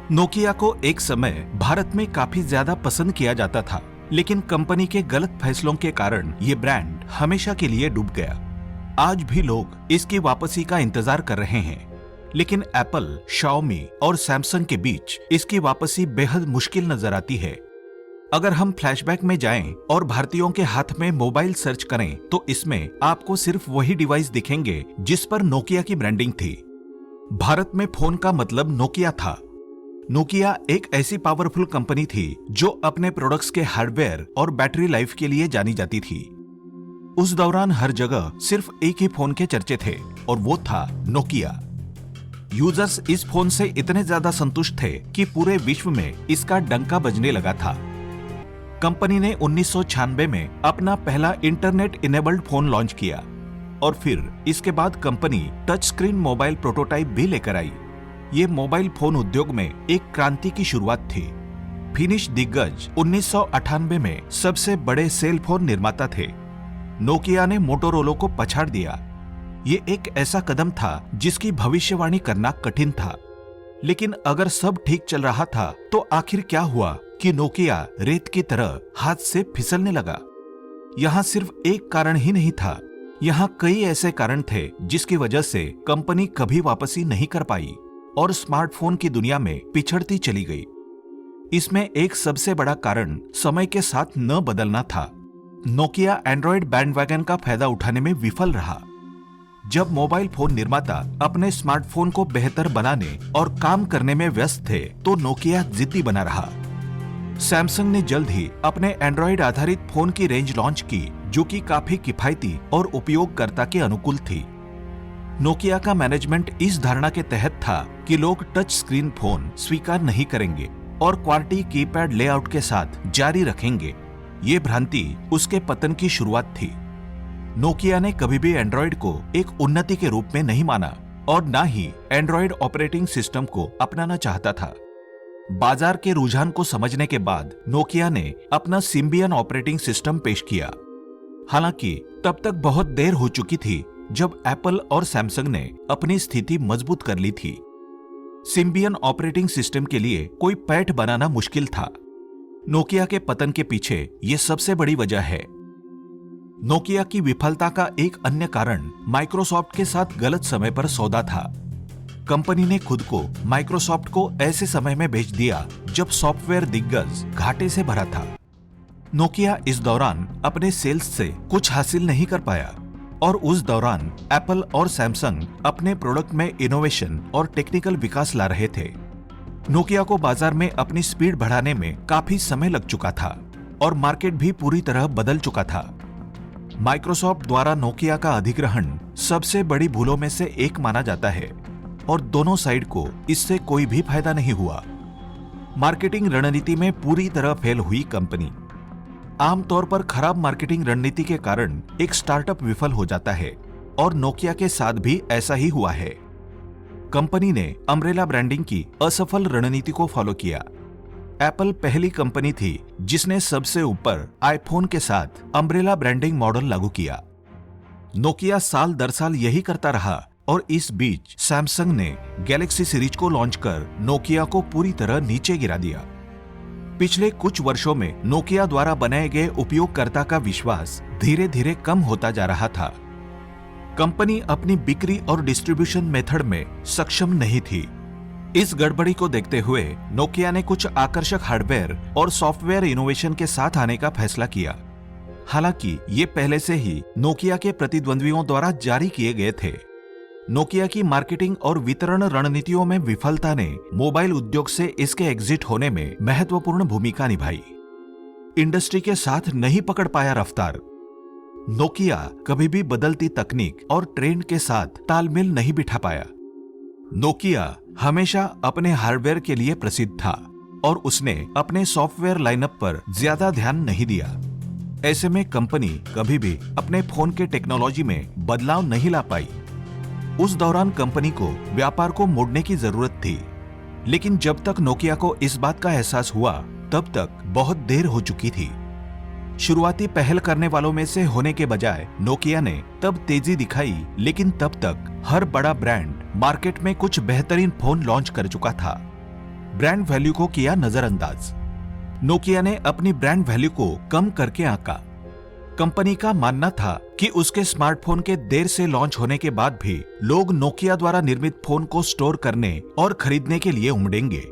Nokia को एक समय भारत में काफी ज्यादा पसंद किया जाता था, लेकिन कंपनी के गलत फैसलों के कारण ये ब्रांड हमेशा के लिए डूब गया। आज भी लोग इसकी वापसी का इंतजार कर रहे हैं, लेकिन एप्पल, शाओमी और सैमसंग के बीच इसकी वापसी बेहद मुश्किल नजर आती है। अगर हम फ्लैशबैक में जाएं और भारतीयों के हाथ में मोबाइल सर्च करें तो इसमें आपको सिर्फ वही डिवाइस दिखेंगे जिस पर नोकिया की ब्रांडिंग थी। भारत में फोन का मतलब नोकिया था। नोकिया एक ऐसी पावरफुल कंपनी थी जो अपने प्रोडक्ट्स के हार्डवेयर और बैटरी लाइफ के लिए जानी जाती थी। उस दौरान हर जगह सिर्फ एक ही फोन के चर्चे थे और वो था नोकिया। यूजर्स इस फोन से इतने ज्यादा संतुष्ट थे कि पूरे विश्व में इसका डंका बजने लगा था। कंपनी ने 1996 में अपना पहला इंटरनेट इनेबल्ड फोन लॉन्च किया और फिर इसके बाद company touch screen mobile prototype भी लेकर आई। ये मोबाइल फोन उद्योग में एक क्रांति की शुरुआत थी। फिनिश दिग्गज 1998 में सबसे बड़े सेल फोन निर्माता थे। नोकिया ने मोटोरोला को पछाड़ दिया। ये एक ऐसा कदम था जिसकी भविष्यवाणी करना कठिन था, लेकिन अगर सब ठीक चल रहा था तो आखिर क्या हुआ कि नोकिया रेत की तरह हाथ से फिसलने लगा। यहाँ सिर्फ एक कारण ही नहीं था, यहाँ कई ऐसे कारण थे जिसकी वजह से कंपनी कभी वापसी नहीं कर पाई और स्मार्टफोन की दुनिया में पिछड़ती चली गई। इसमें एक सबसे बड़ा कारण समय के साथ न बदलना था। नोकिया एंड्रॉयड बैंडवैगन का फायदा उठाने में विफल रहा। जब मोबाइल फोन निर्माता अपने स्मार्टफोन को बेहतर बनाने और काम करने में व्यस्त थे तो नोकिया जिद्दी बना रहा। सैमसंग ने जल्द ही अपने एंड्रॉयड आधारित फोन की रेंज लॉन्च की, जो कि काफी किफायती और उपयोगकर्ता के अनुकूल थी। नोकिया का मैनेजमेंट इस धारणा के तहत था कि लोग टच स्क्रीन फोन स्वीकार नहीं करेंगे और क्वार्टी कीपैड लेआउट के साथ जारी रखेंगे। ये भ्रांति उसके पतन की शुरुआत थी। नोकिया ने कभी भी एंड्रॉयड को एक उन्नति के रूप में नहीं माना और न ही एंड्रॉयड ऑपरेटिंग सिस्टम को अपनाना चाहता था। बाजार के रुझान को समझने के बाद नोकिया ने अपना सिम्बियन ऑपरेटिंग सिस्टम पेश किया। हालांकि तब तक बहुत देर हो चुकी थी जब एप्पल और सैमसंग ने अपनी स्थिति मजबूत कर ली थी। सिम्बियन ऑपरेटिंग सिस्टम के लिए कोई पैठ बनाना मुश्किल था। नोकिया के पतन के पीछे ये सबसे बड़ी वजह है। नोकिया की विफलता का एक अन्य कारण माइक्रोसॉफ्ट के साथ गलत समय पर सौदा था। कंपनी ने खुद को माइक्रोसॉफ्ट को ऐसे समय में बेच दिया जब सॉफ्टवेयर दिग्गज घाटे से भरा था। नोकिया इस दौरान अपने सेल्स से कुछ हासिल नहीं कर पाया और उस दौरान एप्पल और सैमसंग अपने प्रोडक्ट में इनोवेशन और टेक्निकल विकास ला रहे थे। नोकिया को बाजार में अपनी स्पीड बढ़ाने में काफी समय लग चुका था और मार्केट भी पूरी तरह बदल चुका था। माइक्रोसॉफ्ट द्वारा नोकिया का अधिग्रहण सबसे बड़ी भूलों में से एक माना जाता है और दोनों साइड को इससे कोई भी फायदा नहीं हुआ। मार्केटिंग रणनीति में पूरी तरह फेल हुई कंपनी। आमतौर पर खराब मार्केटिंग रणनीति के कारण एक स्टार्टअप विफल हो जाता है और नोकिया के साथ भी ऐसा ही हुआ है। कंपनी ने अम्ब्रेला ब्रांडिंग की असफल रणनीति को फॉलो किया। एप्पल पहली कंपनी थी जिसने सबसे ऊपर आईफोन के साथ अम्ब्रेला ब्रांडिंग मॉडल लागू किया। नोकिया साल दर साल यही करता रहा और इस बीच सैमसंग ने गैलेक्सी सीरीज को लॉन्च कर नोकिया को पूरी तरह नीचे गिरा दिया। पिछले कुछ वर्षों में नोकिया द्वारा बनाए गए उपयोगकर्ता का विश्वास धीरे धीरे कम होता जा रहा था। कंपनी अपनी बिक्री और डिस्ट्रीब्यूशन मेथड में सक्षम नहीं थी। इस गड़बड़ी को देखते हुए नोकिया ने कुछ आकर्षक हार्डवेयर और सॉफ्टवेयर इनोवेशन के साथ आने का फैसला किया। हालांकि ये पहले से ही नोकिया के प्रतिद्वंद्वियों द्वारा जारी किए गए थे। नोकिया की मार्केटिंग और वितरण रणनीतियों में विफलता ने मोबाइल उद्योग से इसके एग्जिट होने में महत्वपूर्ण भूमिका निभाई। इंडस्ट्री के साथ नहीं पकड़ पाया रफ्तार। नोकिया कभी भी बदलती तकनीक और ट्रेंड के साथ तालमेल नहीं बिठा पाया। नोकिया हमेशा अपने हार्डवेयर के लिए प्रसिद्ध था और उसने अपने सॉफ्टवेयर लाइनअप पर ज्यादा ध्यान नहीं दिया। ऐसे में कंपनी कभी भी अपने फोन के टेक्नोलॉजी में बदलाव नहीं ला पाई। उस दौरान कंपनी को व्यापार को मोड़ने की जरूरत थी, लेकिन जब तक नोकिया को इस बात का एहसास हुआ तब तक बहुत देर हो चुकी थी। शुरुआती पहल करने वालों में से होने के बजाय नोकिया ने तब तेजी दिखाई, लेकिन तब तक हर बड़ा ब्रांड मार्केट में कुछ बेहतरीन फोन लॉन्च कर चुका था। ब्रांड वैल्यू को किया नजरअंदाज। नोकिया ने अपनी ब्रांड वैल्यू को कम करके आंका। कंपनी का मानना था कि उसके स्मार्टफोन के देर से लॉन्च होने के बाद भी लोग नोकिया द्वारा निर्मित फोन को स्टोर करने और खरीदने के लिए उमड़ेंगे।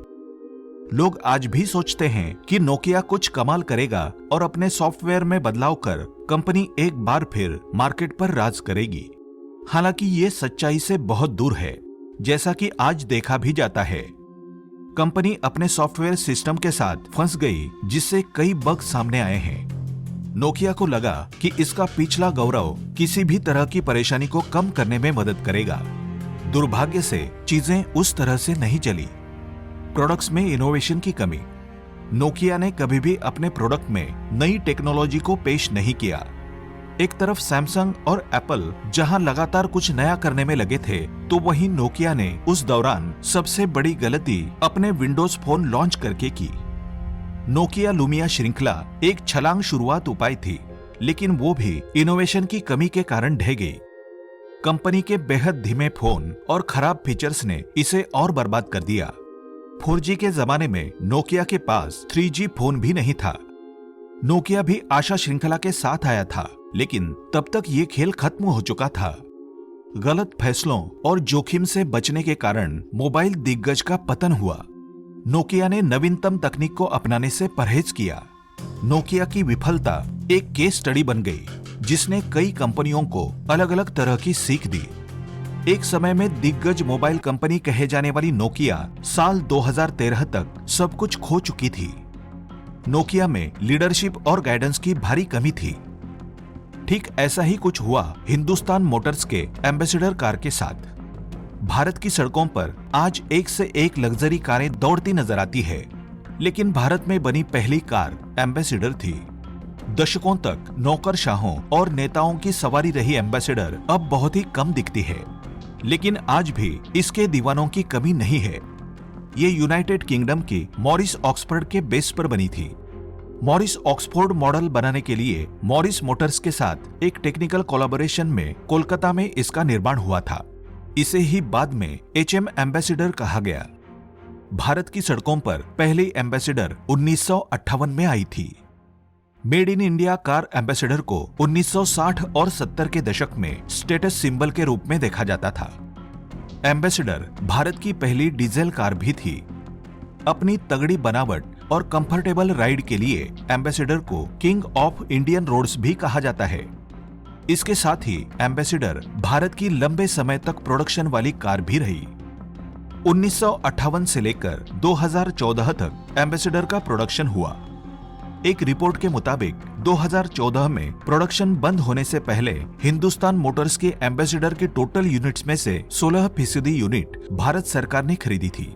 लोग आज भी सोचते हैं कि नोकिया कुछ कमाल करेगा और अपने सॉफ्टवेयर में बदलाव कर कंपनी एक बार फिर मार्केट पर राज करेगी। हालांकि ये सच्चाई से बहुत दूर है, जैसा कि आज देखा भी जाता है। कंपनी अपने सॉफ्टवेयर सिस्टम के साथ फंस गई, जिससे कई बग सामने आए हैं। नोकिया को लगा कि इसका पिछला गौरव किसी भी तरह की परेशानी को कम करने में मदद करेगा। दुर्भाग्य से चीजें उस तरह से नहीं चली। प्रोडक्ट्स में इनोवेशन की कमी। नोकिया ने कभी भी अपने प्रोडक्ट में नई टेक्नोलॉजी को पेश नहीं किया। एक तरफ सैमसंग और एप्पल जहां लगातार कुछ नया करने में लगे थे, तो वहीं नोकिया ने उस दौरान सबसे बड़ी गलती अपने विंडोज फोन लॉन्च करके की। नोकिया लुमिया श्रृंखला एक छलांग शुरुआत उपाय थी, लेकिन वो भी इनोवेशन की कमी के कारण ढह गई। कंपनी के बेहद धीमे फोन और खराब फीचर्स ने इसे और बर्बाद कर दिया। 4G के जमाने में नोकिया के पास 3G फोन भी नहीं था। नोकिया भी आशा श्रृंखला के साथ आया था, लेकिन तब तक ये खेल खत्म हो चुका था। गलत फैसलों और जोखिम से बचने के कारण मोबाइल दिग्गज का पतन हुआ। नोकिया ने नवीनतम तकनीक को अपनाने से परहेज किया। नोकिया की विफलता एक केस स्टडी बन गई, जिसने कई कंपनियों को अलग अलग तरह की सीख दी। एक समय में दिग्गज मोबाइल कंपनी कहे जाने वाली नोकिया साल 2013 तक सब कुछ खो चुकी थी। नोकिया में लीडरशिप और गाइडेंस की भारी कमी थी। ठीक ऐसा ही कुछ हुआ हिंदुस्तान मोटर्स के एम्बेसडर कार के साथ। भारत की सड़कों पर आज एक से एक लग्जरी कारें दौड़ती नजर आती है, लेकिन भारत में बनी पहली कार एम्बेसडर थी। दशकों तक नौकरशाहों और नेताओं की सवारी रही एम्बेसडर अब बहुत ही कम दिखती है, लेकिन आज भी इसके दीवानों की कमी नहीं है। ये यूनाइटेड किंगडम की मॉरिस ऑक्सफोर्ड के बेस पर बनी थी। मॉरिस ऑक्सफोर्ड मॉडल बनाने के लिए मॉरिस मोटर्स के साथ एक टेक्निकल कोलैबोरेशन में कोलकाता में इसका निर्माण हुआ था। इसे ही बाद में HM एम्बेसडर कहा गया। भारत की सड़कों पर पहली एम्बेसडर 1958 में आई थी। Made in India car ambassador को 1960 और 70 के दशक में स्टेटस सिंबल के रूप में देखा जाता था। एम्बेसडर भारत की पहली डीजल कार भी थी। अपनी तगड़ी बनावट और कंफर्टेबल राइड के लिए एम्बेसडर को किंग ऑफ इंडियन रोड्स भी कहा जाता है। इसके साथ ही एम्बेसडर भारत की लंबे समय तक प्रोडक्शन वाली कार भी रही। 1958 से लेकर 2014 तक एम्बेसडर का प्रोडक्शन हुआ। एक रिपोर्ट के मुताबिक 2014 में प्रोडक्शन बंद होने से पहले हिंदुस्तान मोटर्स के एम्बेसडर के टोटल यूनिट्स में से 16% यूनिट भारत सरकार ने खरीदी थी।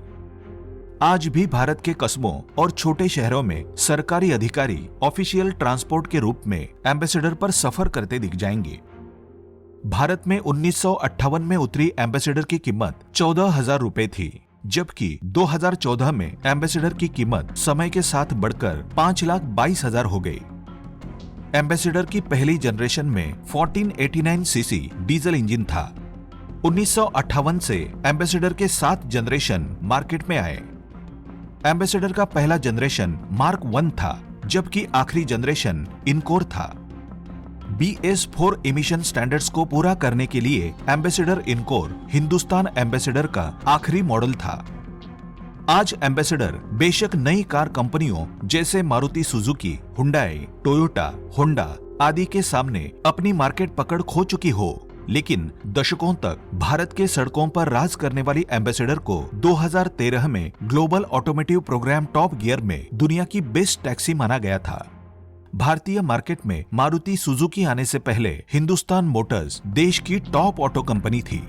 आज भी भारत के कस्बों और छोटे शहरों में सरकारी अधिकारी ऑफिशियल ट्रांसपोर्ट के रूप में एम्बेसडर पर सफर करते दिख जाएंगे। भारत में 1958 में उतरी एम्बेसडर की कीमत 14,000 रुपए थी, जबकि 2014 में एम्बेसडर की कीमत समय के साथ बढ़कर 5,22,000 हो गई। एम्बेसडर की पहली जनरेशन में 1489 सीसी डीजल इंजन था। 1958 से एम्बेसडर के 7 जनरेशन मार्केट में आए। एम्बेसडर का पहला जनरेशन मार्क 1 था, जबकि आखिरी जनरेशन इनकोर था। BS4 इमिशन स्टैंडर्ड्स को पूरा करने के लिए एम्बेसडर इनकोर हिंदुस्तान एम्बेसडर का आखिरी मॉडल था। आज एम्बेसडर बेशक नई कार कंपनियों जैसे Maruti Suzuki, Hyundai, Toyota, Honda आदि के सामने अपनी मार्केट पकड़ खो चुकी हो, लेकिन दशकों तक भारत के सड़कों पर राज करने वाली एम्बेसडर को 2013 में global automotive programme Top Gear में दुनिया की बेस्ट टैक्सी माना गया था। भारतीय मार्केट में मारुति सुजुकी आने से पहले हिंदुस्तान मोटर्स देश की टॉप ऑटो कंपनी थी।